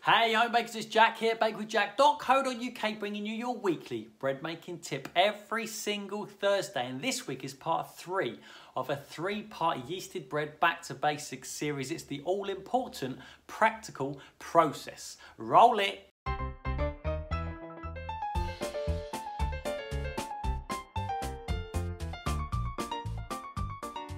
Hey home bakers, it's Jack here, bakewithjack.co.uk, bringing you your weekly bread making tip every single Thursday. And this week is part 3 of a 3-part yeasted bread back to basics series. It's the all important practical process. Roll it.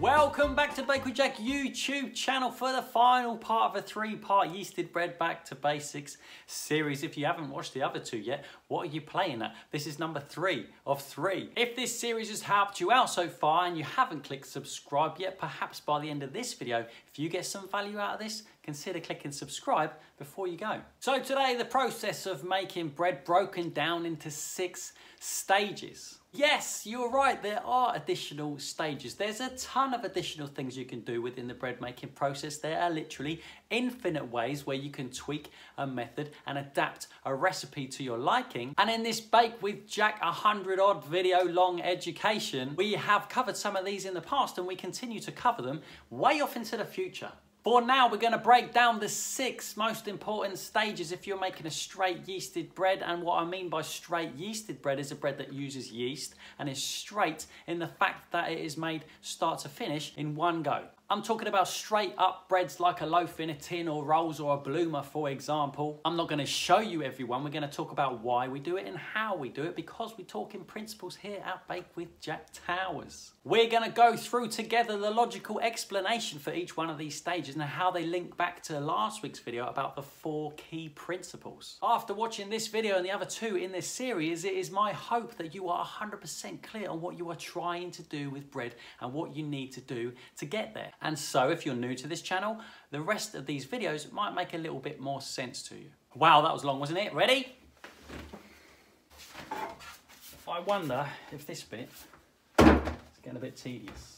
Welcome back to Bake with Jack YouTube channel for the final part of a 3-part yeasted bread back to basics series. If you haven't watched the other 2 yet, what are you playing at? This is number 3 of 3. If this series has helped you out so far and you haven't clicked subscribe yet, perhaps by the end of this video, if you get some value out of this, consider clicking subscribe before you go. So today, the process of making bread broken down into 6 stages. Yes, you're right, there are additional stages. There's a ton of additional things you can do within the bread making process. There are literally infinite ways where you can tweak a method and adapt a recipe to your liking. And in this Bake with Jack 100-odd video long education, we have covered some of these in the past and we continue to cover them way off into the future. For now, we're going to break down the 6 most important stages if you're making a straight yeasted bread. And what I mean by straight yeasted bread is a bread that uses yeast and is straight in the fact that it is made start to finish in one go. I'm talking about straight up breads like a loaf in a tin or rolls or a bloomer, for example. I'm not going to show you everyone. We're going to talk about why we do it and how we do it, because we talk in principles here at Bake with Jack Towers. We're going to go through together the logical explanation for each one of these stages and how they link back to last week's video about the 4 key principles. After watching this video and the other 2 in this series, it is my hope that you are 100% clear on what you are trying to do with bread and what you need to do to get there. And so if you're new to this channel, the rest of these videos might make a little bit more sense to you. Wow, that was long, wasn't it? Ready? I wonder if this bit is getting a bit tedious.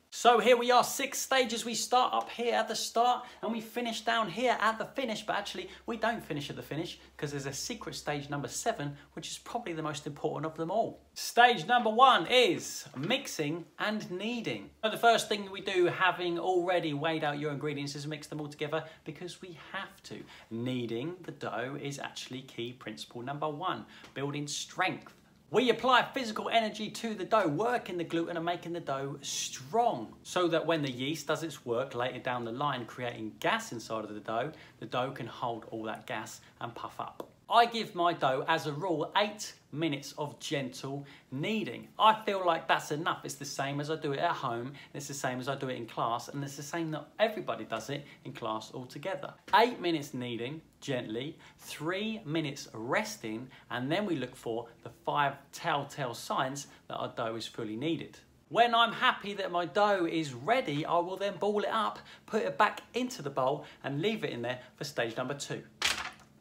So here we are, 6 stages. We start up here at the start and we finish down here at the finish, but actually we don't finish at the finish because there's a secret stage number 7, which is probably the most important of them all. Stage number 1 is mixing and kneading. So the first thing we do, having already weighed out your ingredients, is mix them all together because we have to. Kneading the dough is actually key principle number 1, building strength. We apply physical energy to the dough, working the gluten and making the dough strong, so that when the yeast does its work later down the line, creating gas inside of the dough can hold all that gas and puff up. I give my dough, as a rule, 8 minutes of gentle kneading. I feel like that's enough. It's the same as I do it at home, it's the same as I do it in class, and it's the same that everybody does it in class altogether. 8 minutes kneading gently, 3 minutes resting, and then we look for the 5 telltale signs that our dough is fully kneaded. When I'm happy that my dough is ready, I will then ball it up, put it back into the bowl and leave it in there for stage number 2.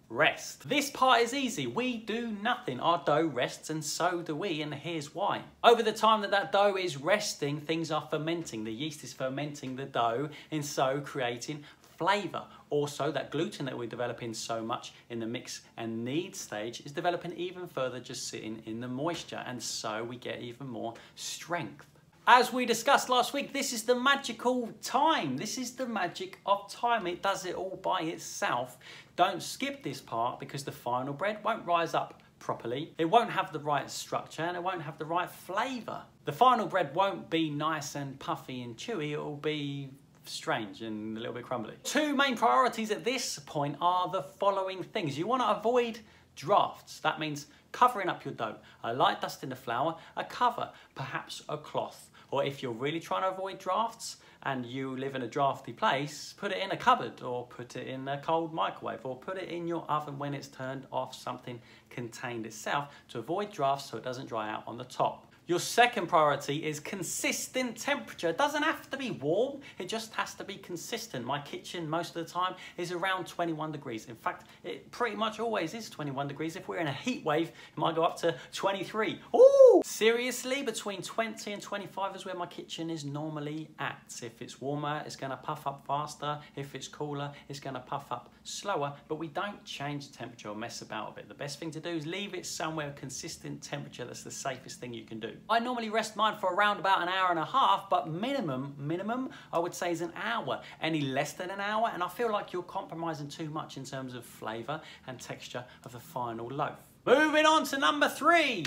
Rest. This part is easy. We do nothing. Our dough rests and so do we, and here's why. Over the time that dough is resting, things are fermenting. The yeast is fermenting the dough and so creating flavour. Also, that gluten that we're developing so much in the mix and knead stage is developing even further just sitting in the moisture, and so we get even more strength. As we discussed last week, this is the magical time. This is the magic of time. It does it all by itself. Don't skip this part because the final bread won't rise up properly. It won't have the right structure and it won't have the right flavour. The final bread won't be nice and puffy and chewy. It will be strange and a little bit crumbly. 2 main priorities at this point are the following things. You want to avoid drafts. That means covering up your dough. A light dust in the flour, a cover, perhaps a cloth. Or if you're really trying to avoid drafts and you live in a drafty place, put it in a cupboard or put it in a cold microwave or put it in your oven when it's turned off, something contained itself to avoid drafts so it doesn't dry out on the top. Your second priority is consistent temperature. It doesn't have to be warm, it just has to be consistent. My kitchen most of the time is around 21 degrees. In fact, it pretty much always is 21 degrees. If we're in a heat wave, it might go up to 23. Ooh! Seriously, between 20 and 25 is where my kitchen is normally at. If it's warmer, it's gonna puff up faster. If it's cooler, it's gonna puff up slower, but we don't change the temperature or mess about with it. The best thing to do is leave it somewhere consistent temperature. That's the safest thing you can do. I normally rest mine for around about an hour and a half, but minimum, I would say is an hour. Any less than an hour, and I feel like you're compromising too much in terms of flavour and texture of the final loaf. Moving on to number 3,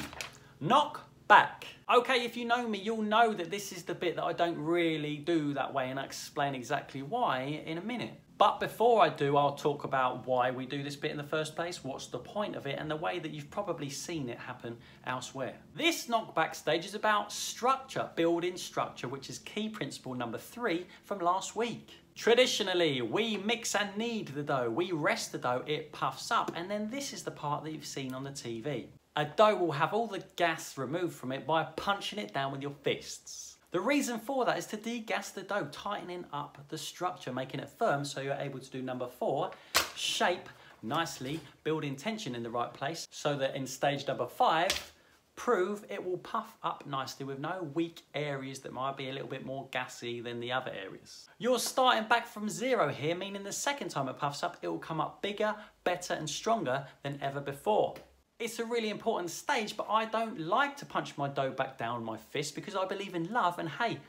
Knockback. Okay, if you know me, you'll know that this is the bit that I don't really do that way, and I'll explain exactly why in a minute. But before I do, I'll talk about why we do this bit in the first place, what's the point of it, and the way that you've probably seen it happen elsewhere. This knockback stage is about structure, building structure, which is key principle number 3 from last week. Traditionally, we mix and knead the dough, we rest the dough, it puffs up, and then this is the part that you've seen on the TV. A dough will have all the gas removed from it by punching it down with your fists. The reason for that is to degas the dough, tightening up the structure, making it firm so you're able to do number 4, shape nicely, building tension in the right place, so that in stage number 5, prove it will puff up nicely with no weak areas that might be a little bit more gassy than the other areas. You're starting back from 0 here, meaning the second time it puffs up, it will come up bigger, better and stronger than ever before. It's a really important stage, but I don't like to punch my dough back down with my fist because I believe in love and hey,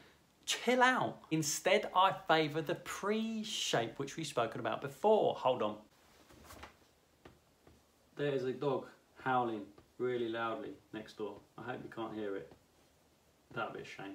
chill out. Instead, I favour the pre-shape, which we've spoken about before. Hold on. There's a dog howling really loudly next door. I hope you can't hear it. That'd be a shame.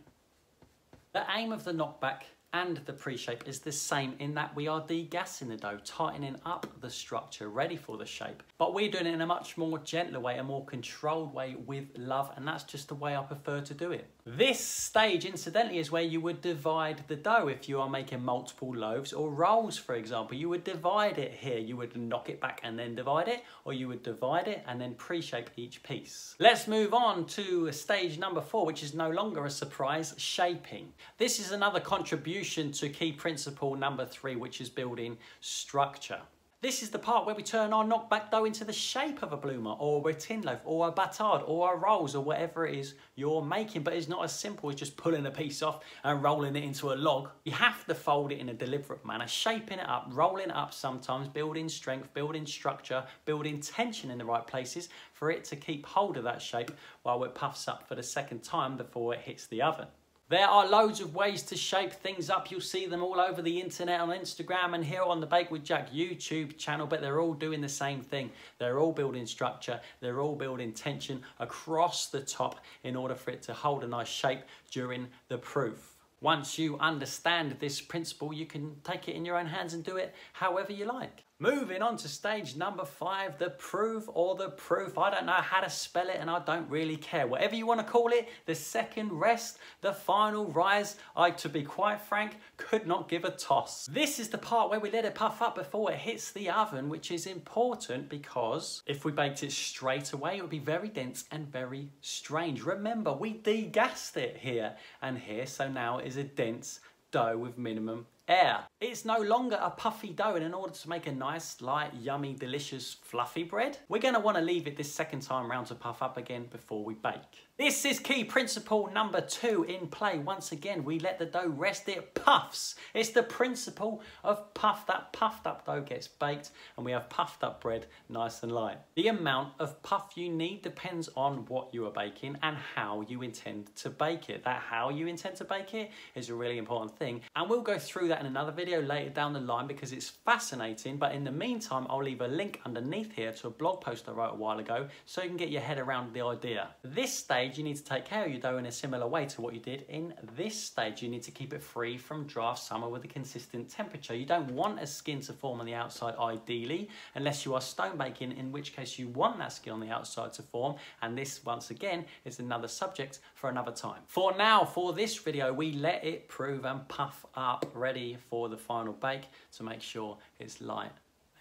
The aim of the knockback and the pre-shape is the same in that we are degassing the dough, tightening up the structure, ready for the shape. But we're doing it in a much more gentler way, a more controlled way with love, and that's just the way I prefer to do it. This stage, incidentally, is where you would divide the dough if you are making multiple loaves or rolls, for example. You would divide it here. You would knock it back and then divide it, or you would divide it and then pre-shape each piece. Let's move on to stage number 4, which is no longer a surprise, shaping. This is another contribution to key principle number 3, which is building structure. This is the part where we turn our knockback dough into the shape of a bloomer or a tin loaf or a batard or a rolls or whatever it is you're making, but it's not as simple as just pulling a piece off and rolling it into a log. You have to fold it in a deliberate manner, shaping it up, rolling it up sometimes, building strength, building structure, building tension in the right places for it to keep hold of that shape while it puffs up for the second time before it hits the oven. There are loads of ways to shape things up. You'll see them all over the internet, on Instagram and here on the Bake with Jack YouTube channel, but they're all doing the same thing. They're all building structure. They're all building tension across the top in order for it to hold a nice shape during the proof. Once you understand this principle, you can take it in your own hands and do it however you like. Moving on to stage number 5, the prove or the proof. I don't know how to spell it and I don't really care. Whatever you want to call it, the second rest, the final rise, I, to be quite frank, could not give a toss. This is the part where we let it puff up before it hits the oven, which is important because if we baked it straight away, it would be very dense and very strange. Remember, we degassed it here and here, so now it is a dense dough with minimum air. It's no longer a puffy dough, and in order to make a nice, light, yummy, delicious, fluffy bread, we're going to want to leave it this second time round to puff up again before we bake. This is key principle number 2 in play. Once again, we let the dough rest, it puffs. It's the principle of puff. That puffed up dough gets baked and we have puffed up bread, nice and light. The amount of puff you need depends on what you are baking and how you intend to bake it. That how you intend to bake it is a really important thing, and we'll go through that in another video later down the line because it's fascinating. But in the meantime, I'll leave a link underneath here to a blog post I wrote a while ago so you can get your head around the idea. This stage, you need to take care of your dough in a similar way to what you did in this stage. You need to keep it free from draft, somewhere with a consistent temperature. You don't want a skin to form on the outside ideally, unless you are stone baking, in which case you want that skin on the outside to form, and this once again is another subject for another time. For now, for this video, we let it prove and puff up, ready for the final bake to make sure it's light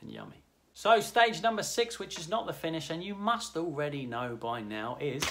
and yummy. So stage number 6, which is not the finish, and you must already know by now, is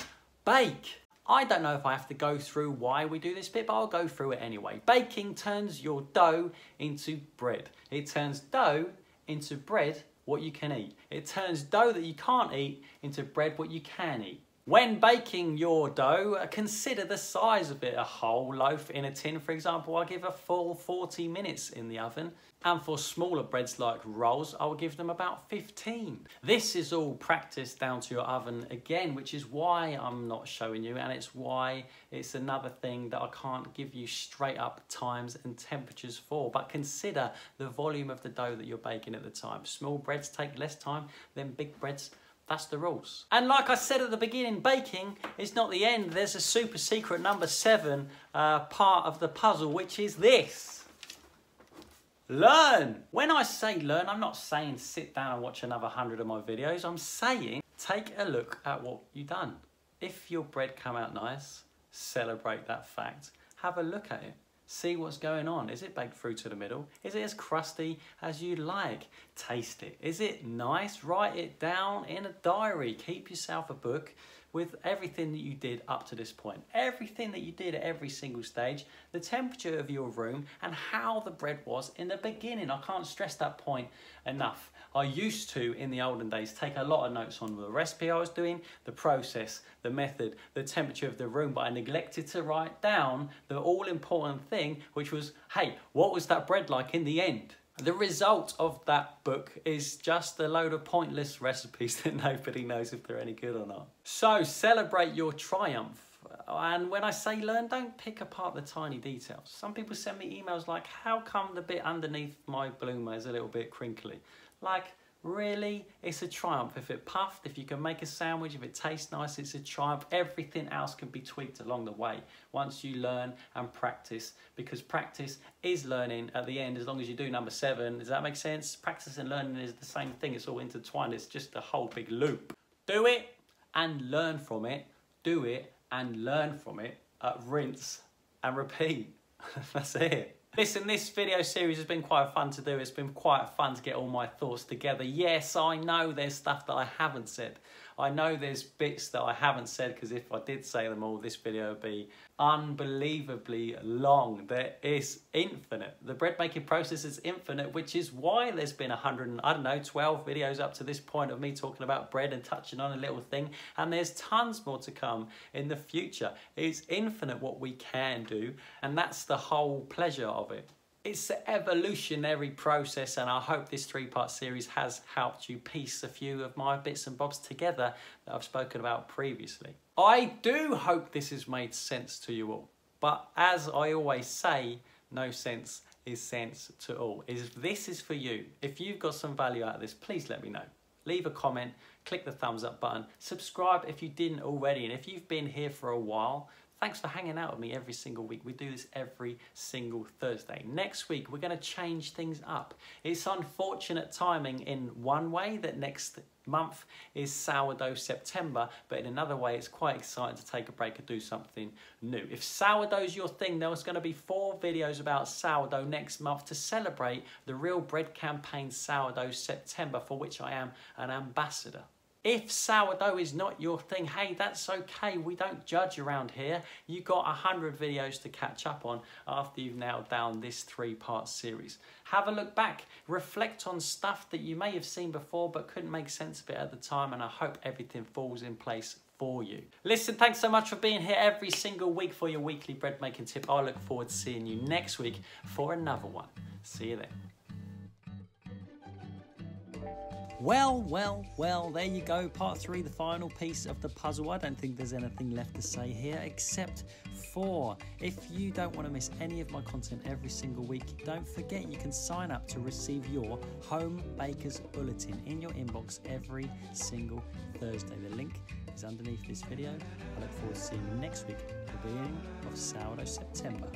bake. I don't know if I have to go through why we do this bit, but I'll go through it anyway. Baking turns your dough into bread. It turns dough into bread what you can eat. It turns dough that you can't eat into bread what you can eat. When baking your dough, consider the size of it. A whole loaf in a tin, for example, I'll give a full 40 minutes in the oven. And for smaller breads like rolls, I'll give them about 15. This is all practice down to your oven again, which is why I'm not showing you, and it's why it's another thing that I can't give you straight up times and temperatures for. But consider the volume of the dough that you're baking at the time. Small breads take less time than big breads. That's the rules. And like I said at the beginning, baking is not the end. There's a super secret number 7 part of the puzzle, which is this. Learn. When I say learn, I'm not saying sit down and watch another 100 of my videos. I'm saying take a look at what you've done. If your bread come out nice, celebrate that fact. Have a look at it. See what's going on. Is it baked through to the middle? Is it as crusty as you like? Taste it. Is it nice? Write it down in a diary. Keep yourself a book with everything that you did up to this point. Everything that you did at every single stage, the temperature of your room and how the bread was in the beginning. I can't stress that point enough. I used to, in the olden days, take a lot of notes on the recipe I was doing, the process, the method, the temperature of the room, but I neglected to write down the all-important thing, which was, hey, what was that bread like in the end? The result of that book is just a load of pointless recipes that nobody knows if they're any good or not. So celebrate your triumph. And when I say learn, don't pick apart the tiny details. Some people send me emails like, how come the bit underneath my bloomer is a little bit crinkly? Like, really? It's a triumph. If it puffed, if you can make a sandwich, if it tastes nice, it's a triumph. Everything else can be tweaked along the way once you learn and practice, because practice is learning at the end, as long as you do number 7. Does that make sense? Practice and learning is the same thing. It's all intertwined. It's just a whole big loop. Do it and learn from it. Do it and learn from it. Rinse and repeat. That's it. Listen, this video series has been quite fun to do. It's been quite fun to get all my thoughts together. Yes, I know there's stuff that I haven't said. I know there's bits that I haven't said, because if I did say them all, this video would be unbelievably long. There is infinite. The bread making process is infinite, which is why there's been 12 videos up to this point of me talking about bread and touching on a little thing. And there's tons more to come in the future. It's infinite what we can do, and that's the whole pleasure of it. It's an evolutionary process, and I hope this 3-part series has helped you piece a few of my bits and bobs together that I've spoken about previously. I do hope this has made sense to you all, but as I always say, no sense is sense to all. If this is for you, if you've got some value out of this, please let me know. Leave a comment, click the thumbs up button, subscribe if you didn't already, and if you've been here for a while, thanks for hanging out with me every single week. We do this every single Thursday. Next week, we're going to change things up. It's unfortunate timing in one way that next month is Sourdough September, but in another way, it's quite exciting to take a break and do something new. If sourdough's your thing, there's going to be 4 videos about sourdough next month to celebrate the Real Bread Campaign Sourdough September, for which I am an ambassador. If sourdough is not your thing, hey, that's okay. We don't judge around here. You've got 100 videos to catch up on after you've nailed down this 3-part series. Have a look back. Reflect on stuff that you may have seen before but couldn't make sense of it at the time, and I hope everything falls in place for you. Listen, thanks so much for being here every single week for your weekly bread making tip. I look forward to seeing you next week for another one. See you then. Well, there you go, part 3, the final piece of the puzzle. I don't think there's anything left to say here except for, if you don't want to miss any of my content every single week, don't forget you can sign up to receive your Home Baker's Bulletin in your inbox every single Thursday. The link is underneath this video. I look forward to seeing you next week at the beginning of Sourdough September.